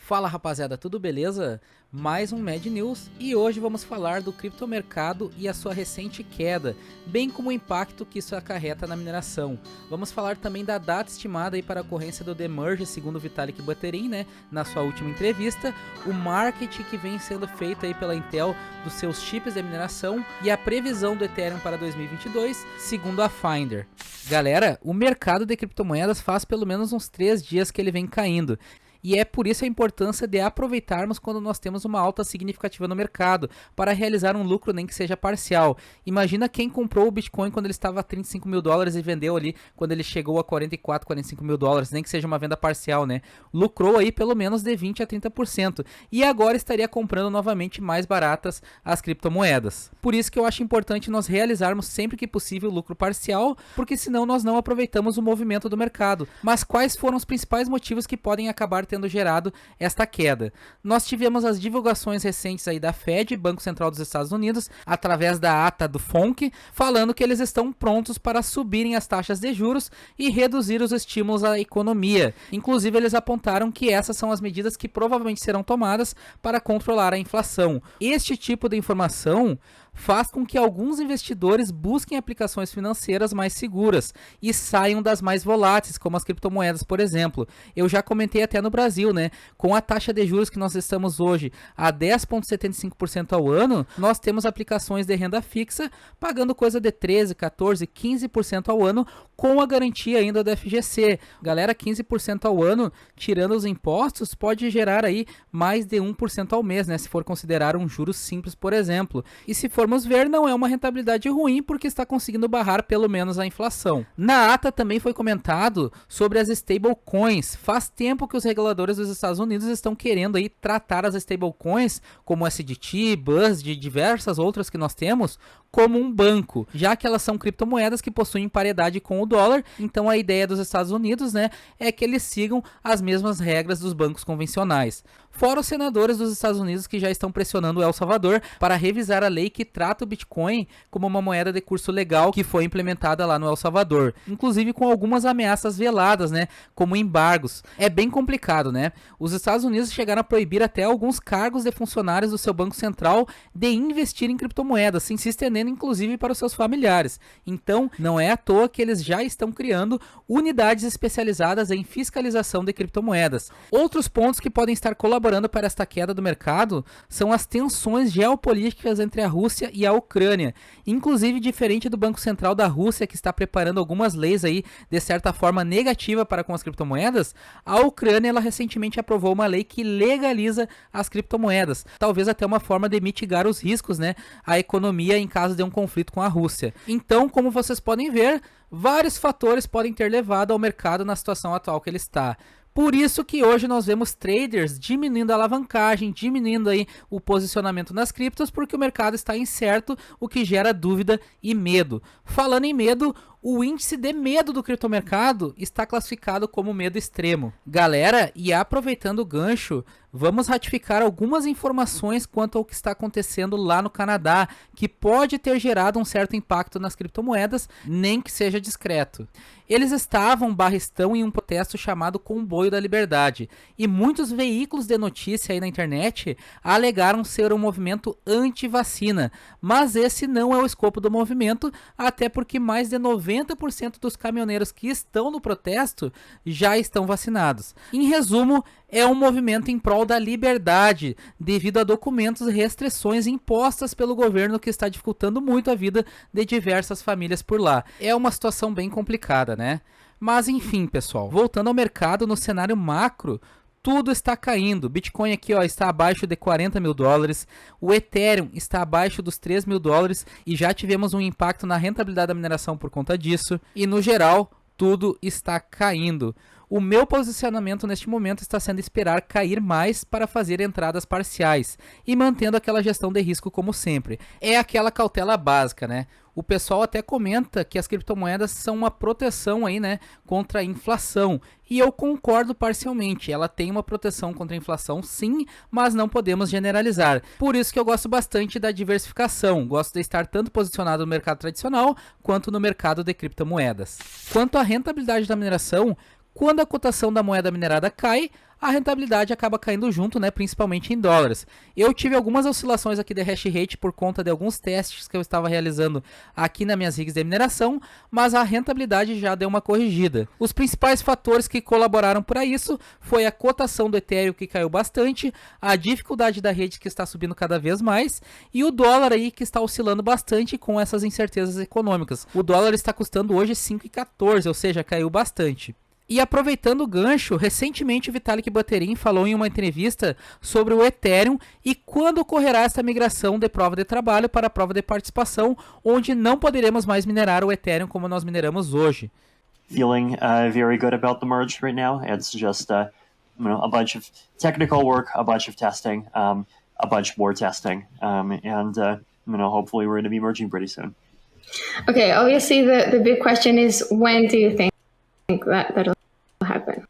Fala rapaziada, tudo beleza? Mais um Mad News e hoje vamos falar do criptomercado e a sua recente queda, bem como o impacto que isso acarreta na mineração. Vamos falar também da data estimada aí para a ocorrência do Demerge, segundo Vitalik Buterin, né, na sua última entrevista, o marketing que vem sendo feito aí pela Intel dos seus chips de mineração e a previsão do Ethereum para 2022, segundo a Finder. Galera, o mercado de criptomoedas faz pelo menos uns 3 dias que ele vem caindo. E é por isso a importância de aproveitarmos quando nós temos uma alta significativa no mercado, para realizar um lucro nem que seja parcial. Imagina quem comprou o Bitcoin quando ele estava a 35 mil dólares e vendeu ali quando ele chegou a 44, 45 mil dólares, nem que seja uma venda parcial, né? Lucrou aí pelo menos de 20 a 30%. E agora estaria comprando novamente mais baratas as criptomoedas. Por isso que eu acho importante nós realizarmos sempre que possível o lucro parcial, porque senão nós não aproveitamos o movimento do mercado. Mas quais foram os principais motivos que podem acabar tendo gerado esta queda? Nós tivemos as divulgações recentes aí da Fed, Banco Central dos Estados Unidos, através da ata do FONC, falando que eles estão prontos para subirem as taxas de juros e reduzir os estímulos à economia. Inclusive, eles apontaram que essas são as medidas que provavelmente serão tomadas para controlar a inflação. Este tipo de informação faz com que alguns investidores busquem aplicações financeiras mais seguras e saiam das mais voláteis, como as criptomoedas, por exemplo. Eu já comentei até no Brasil, né? Com a taxa de juros que nós estamos hoje a 10,75% ao ano, nós temos aplicações de renda fixa pagando coisa de 13, 14, 15% ao ano, com a garantia ainda do FGC. Galera, 15% ao ano, tirando os impostos, pode gerar aí mais de 1% ao mês, né? Se for considerar um juros simples, por exemplo. E se formos ver, não é uma rentabilidade ruim, porque está conseguindo barrar pelo menos a inflação. Na ata também foi comentado sobre as stablecoins. Faz tempo que os reguladores dos Estados Unidos estão querendo aí tratar as stablecoins, como SDT, BUSD e diversas outras que nós temos, como um banco, já que elas são criptomoedas que possuem paridade com o dólar. Então a ideia dos Estados Unidos, né, é que eles sigam as mesmas regras dos bancos convencionais. Fora os senadores dos Estados Unidos que já estão pressionando o El Salvador para revisar a lei que trata o Bitcoin como uma moeda de curso legal que foi implementada lá no El Salvador, inclusive com algumas ameaças veladas, né, como embargos. É bem complicado, né? Os Estados Unidos chegaram a proibir até alguns cargos de funcionários do seu Banco Central de investir em criptomoedas, sem se estendendo inclusive para os seus familiares. Então, não é à toa que eles já estão criando unidades especializadas em fiscalização de criptomoedas. Outros pontos que podem estar colaborando para esta queda do mercado são as tensões geopolíticas entre a Rússia e a Ucrânia. Inclusive, diferente do Banco Central da Rússia, que está preparando algumas leis aí de certa forma negativa para com as criptomoedas, a Ucrânia ela recentemente aprovou uma lei que legaliza as criptomoedas. Talvez até uma forma de mitigar os riscos, né, à economia em caso de um conflito com a Rússia. Então, como vocês podem ver, vários fatores podem ter levado ao mercado na situação atual que ele está. Por isso que hoje nós vemos traders diminuindo a alavancagem, diminuindo aí o posicionamento nas criptos, porque o mercado está incerto, o que gera dúvida e medo. Falando em medo, o índice de medo do criptomercado está classificado como medo extremo. Galera, e aproveitando o gancho, vamos ratificar algumas informações quanto ao que está acontecendo lá no Canadá, que pode ter gerado um certo impacto nas criptomoedas, nem que seja discreto. Eles estão em um protesto chamado Comboio da Liberdade, e muitos veículos de notícia aí na internet alegaram ser um movimento anti-vacina, mas esse não é o escopo do movimento, até porque mais de 90% dos caminhoneiros que estão no protesto já estão vacinados. Em resumo, é um movimento em prol da liberdade, devido a documentos e restrições impostas pelo governo que está dificultando muito a vida de diversas famílias por lá. É uma situação bem complicada, né? Mas enfim, pessoal, voltando ao mercado, no cenário macro, tudo está caindo. Bitcoin aqui ó, está abaixo de 40 mil dólares, o Ethereum está abaixo dos 3 mil dólares e já tivemos um impacto na rentabilidade da mineração por conta disso. E no geral, tudo está caindo. O meu posicionamento neste momento está sendo esperar cair mais para fazer entradas parciais e mantendo aquela gestão de risco como sempre. É aquela cautela básica, né? O pessoal até comenta que as criptomoedas são uma proteção aí, né, contra a inflação. E eu concordo parcialmente. Ela tem uma proteção contra a inflação, sim, mas não podemos generalizar. Por isso que eu gosto bastante da diversificação. Gosto de estar tanto posicionado no mercado tradicional quanto no mercado de criptomoedas. Quanto à rentabilidade da mineração, quando a cotação da moeda minerada cai, a rentabilidade acaba caindo junto, né, principalmente em dólares. Eu tive algumas oscilações aqui de hash rate por conta de alguns testes que eu estava realizando aqui nas minhas rigs de mineração, mas a rentabilidade já deu uma corrigida. Os principais fatores que colaboraram para isso foi a cotação do Ethereum, que caiu bastante, a dificuldade da rede, que está subindo cada vez mais, e o dólar aí, que está oscilando bastante com essas incertezas econômicas. O dólar está custando hoje 5,14, ou seja, caiu bastante. E aproveitando o gancho, recentemente o Vitalik Buterin falou em uma entrevista sobre o Ethereum e quando ocorrerá essa migração de prova de trabalho para a prova de participação, onde não poderemos mais minerar o Ethereum como nós mineramos hoje. Feeling very good about the merge right now. It's just a bunch of technical work, a bunch of testing, a bunch more testing, and hopefully we're going to be merging pretty soon. Okay, obviously the big question is, when do you think that'll happen?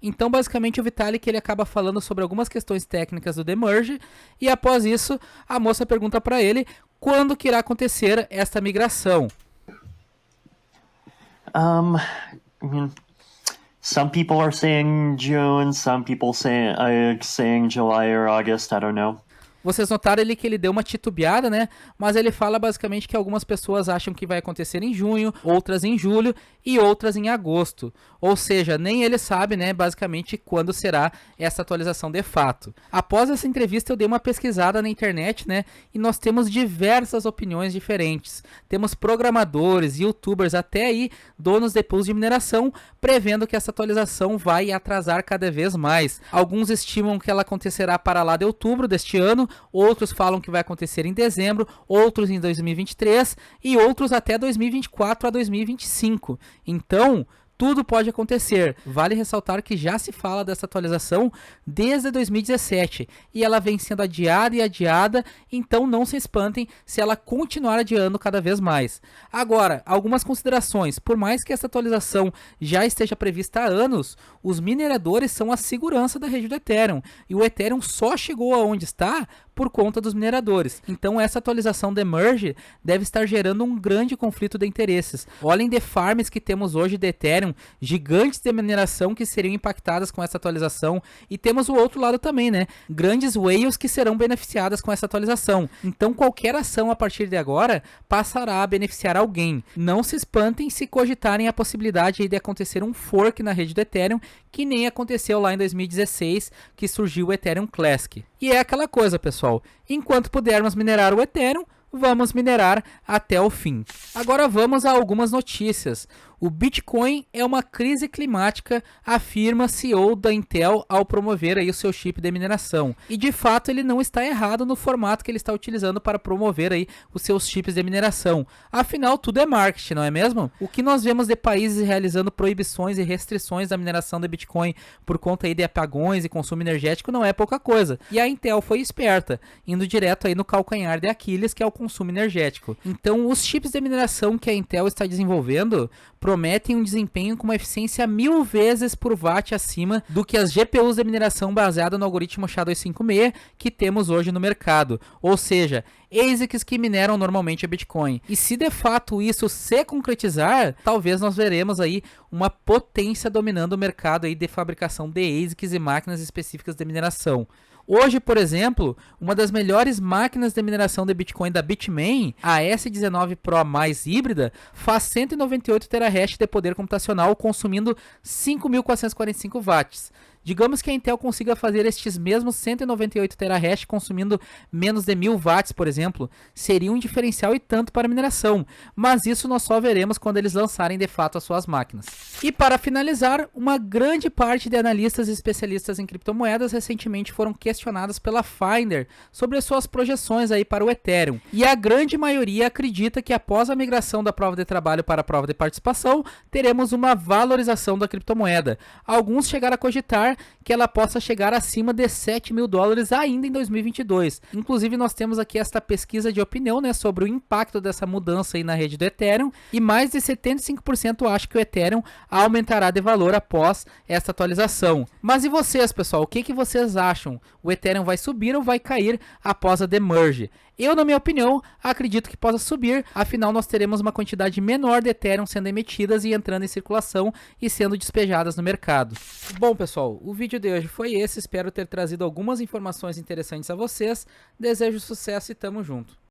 Então, basicamente, o Vitalik ele acaba falando sobre algumas questões técnicas do demerge e após isso, a moça pergunta para ele quando que irá acontecer esta migração. Some people are saying June, some people saying July or August, I don't know. Vocês notaram que ele deu uma titubeada, né? Mas ele fala basicamente que algumas pessoas acham que vai acontecer em junho, outras em julho e outras em agosto. Ou seja, nem ele sabe, né, basicamente quando será essa atualização de fato. Após essa entrevista eu dei uma pesquisada na internet, né? E nós temos diversas opiniões diferentes. Temos programadores, youtubers, até aí donos de pools de mineração, prevendo que essa atualização vai atrasar cada vez mais. Alguns estimam que ela acontecerá para lá de outubro deste ano, outros falam que vai acontecer em dezembro, outros em 2023 e outros até 2024 a 2025. Então, tudo pode acontecer. Vale ressaltar que já se fala dessa atualização desde 2017 e ela vem sendo adiada e adiada, então não se espantem se ela continuar adiando cada vez mais. Agora, algumas considerações. Por mais que essa atualização já esteja prevista há anos, os mineradores são a segurança da rede do Ethereum e o Ethereum só chegou aonde está por conta dos mineradores. Então essa atualização de merge deve estar gerando um grande conflito de interesses. Olhem de farms que temos hoje de Ethereum, gigantes de mineração que seriam impactadas com essa atualização, e temos o outro lado também, né? Grandes whales que serão beneficiadas com essa atualização. Então qualquer ação a partir de agora passará a beneficiar alguém. Não se espantem se cogitarem a possibilidade de acontecer um fork na rede do Ethereum, que nem aconteceu lá em 2016, que surgiu o Ethereum Classic. E é aquela coisa, pessoal, enquanto pudermos minerar o Ethereum, vamos minerar até o fim. Agora vamos a algumas notícias. O Bitcoin é uma crise climática, afirma CEO da Intel ao promover aí o seu chip de mineração. E de fato ele não está errado no formato que ele está utilizando para promover aí os seus chips de mineração. Afinal, tudo é marketing, não é mesmo? O que nós vemos de países realizando proibições e restrições da mineração de Bitcoin por conta aí de apagões e consumo energético não é pouca coisa. E a Intel foi esperta, indo direto aí no calcanhar de Aquiles, que é o consumo energético. Então, os chips de mineração que a Intel está desenvolvendo prometem um desempenho com uma eficiência 1000 vezes por watt acima do que as GPUs de mineração baseada no algoritmo SHA-256 que temos hoje no mercado. Ou seja, ASICs que mineram normalmente a Bitcoin. E se de fato isso se concretizar, talvez nós veremos aí uma potência dominando o mercado aí de fabricação de ASICs e máquinas específicas de mineração. Hoje, por exemplo, uma das melhores máquinas de mineração de Bitcoin da Bitmain, a S19 Pro mais híbrida, faz 198 terahash de poder computacional consumindo 5.445 watts. Digamos que a Intel consiga fazer estes mesmos 198 terahash consumindo menos de 1000 watts, por exemplo, seria um diferencial e tanto para a mineração, mas isso nós só veremos quando eles lançarem de fato as suas máquinas. E para finalizar, uma grande parte de analistas e especialistas em criptomoedas recentemente foram questionados pela Finder sobre as suas projeções aí para o Ethereum, e a grande maioria acredita que após a migração da prova de trabalho para a prova de participação, teremos uma valorização da criptomoeda. Alguns chegaram a cogitar que ela possa chegar acima de 7 mil dólares ainda em 2022. Inclusive nós temos aqui esta pesquisa de opinião, né, sobre o impacto dessa mudança aí na rede do Ethereum, e mais de 75% acham que o Ethereum aumentará de valor após esta atualização. Mas e vocês, pessoal? O que vocês acham? O Ethereum vai subir ou vai cair após a demerge? Eu, na minha opinião, acredito que possa subir, afinal nós teremos uma quantidade menor de Ethereum sendo emitidas e entrando em circulação e sendo despejadas no mercado. Bom, pessoal, o vídeo de hoje foi esse, espero ter trazido algumas informações interessantes a vocês, desejo sucesso e tamo junto.